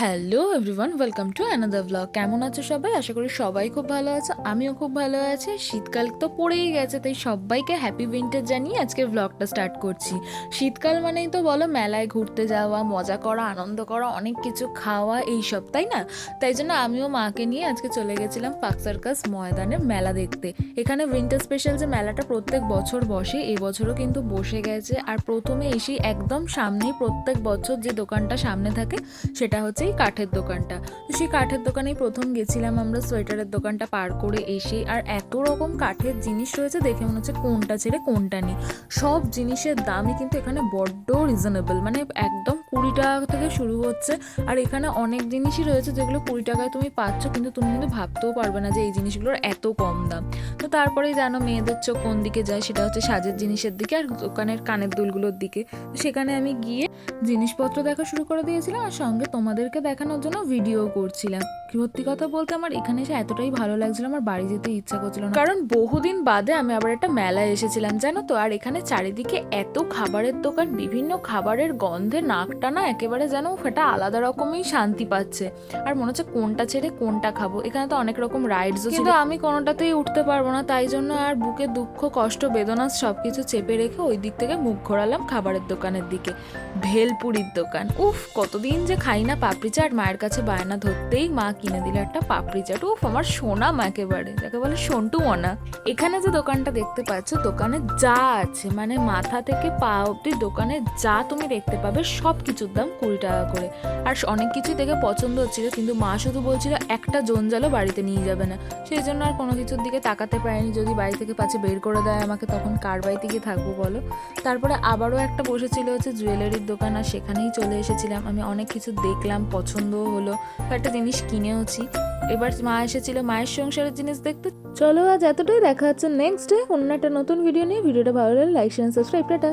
Hello everyone, welcome to another blog. কেমন আছো সবাই? আশা করি সবাই খুব ভালো আছে, আমিও খুব ভালো আছি। শীতকাল তো পড়েই গেছে, তাই সবাইকে হ্যাপি উইন্টার জানিয়ে আজকে ব্লগটা স্টার্ট করছি। শীতকাল মানেই তো বলো মেলায় ঘুরতে যাওয়া, মজা করা, আনন্দ করা, অনেক কিছু খাওয়া, এইসব, তাই না? তাই জন্য আমিও মাকে নিয়ে আজকে চলে গেছিলাম পার্ক সার্কাস ময়দানে মেলা দেখতে। এখানে উইন্টার স্পেশাল যে মেলাটা প্রত্যেক বছর বসে, এই বছরও কিন্তু বসে গেছে। আর প্রথমে এসেই একদম সামনেই প্রত্যেক বছর যে দোকানটা সামনে থাকে সেটা হচ্ছে এই কাঠের দোকানটা। তো সেই কাঠের দোকানেই প্রথম গেছিলাম আমরা, সোয়েটারের দোকানটা পার করে এসে। আর এত রকম কাঠের জিনিস রয়েছে, দেখে মনে হচ্ছে কোনটা ছেড়ে কোনটা নেই। সব জিনিসের দামই কিন্তু এখানে বড্ড রিজনেবল, মানে একদম 20 টাকা থেকে শুরু হচ্ছে। আর এখানে অনেক জিনিসই রয়েছে যেগুলো 20 টাকায় তুমি পাচ্ছ, কিন্তু তুমি কিন্তু ভাবতেও পারবে না যে এই জিনিসগুলোর এত কম দাম। তো তারপরেই জানো মেয়েদের চোখ কোন দিকে যায়, সেটা হচ্ছে সাজের জিনিসের দিকে আর দোকানের কানের দুলগুলোর দিকে। তো সেখানে আমি গিয়ে জিনিসপত্র দেখা শুরু করে দিয়েছিলাম, আর সঙ্গে তোমাদেরকে দেখানোর জন্য ভিডিও করছিলাম। সত্যি কথা বলতে আমার এখানে এসে এতটাই ভালো লাগছিল, আমার বাড়ি যেতে ইচ্ছা করছিল না, কারণ বহুদিন বাদে আমি আবার একটা মেলায় এসেছিলাম, জানো তো। আর এখানে চারিদিকে এত খাবারের দোকান, বিভিন্ন খাবারের গন্ধে নাকটা না একেবারে যেন সেটা আলাদা রকমই শান্তি পাচ্ছে। আর মনে হচ্ছে কোনটা ছেড়ে কোনটা খাবো। এখানে তো অনেক রকম রাইডসও ছিল, কিন্তু আমি কোনোটাতেই উঠতে পারবো না, তাই জন্য আর বুকে দুঃখ, কষ্ট, বেদনা সবকিছু চেপে রেখে ওই দিক থেকে মুখ ঘোরালাম খাবারের দোকানের দিকে। ভেলপুরির দোকান, উফ কতদিন যে খাই না পাপড়ি চাট। মায়ের কাছে বায়না ধরতেই মা কিনে দিল একটা পাপড়ি চাট। উফ আমার সোনাম একেবারে, যাকে বলে সন্টু মনা। এখানে যে দোকানটা দেখতে পাচ্ছ, দোকানে যা আছে মানে মাথা থেকে পা অব্দি দোকানে যা তুমি দেখতে পাবে সব কিছুর দাম 20 টাকা করে। আর অনেক কিছুই দেখে পছন্দ হচ্ছিল, কিন্তু মা শুধু বলছিল একটা জঞ্জালও বাড়িতে নিয়ে যাবে না। সেই জন্য আর কোনো কিছুর দিকে তাকাতে পারিনি। যদি বাড়ি থেকে পাচ্ছে বের করে দেয় আমাকে, তখন কার বাড়িতে গিয়ে থাকবো বলো। তারপরে আবারও একটা বসেছিল হচ্ছে জুয়েলারির দোকান, আর সেখানেই চলে এসেছিলাম। আমি অনেক কিছু দেখলাম, পছন্দও হলো, একটা জিনিস কিনেওছি। এবার মা এসেছিল মায়ের সংসারের জিনিস দেখতে। চলো আজ এতটাই, দেখা হচ্ছে নেক্সট ডে অন্য একটা নতুন ভিডিও নিয়ে। ভিডিওটা ভালো লাগলে লাইক শেয়ার সাবস্ক্রাইব, টাটা।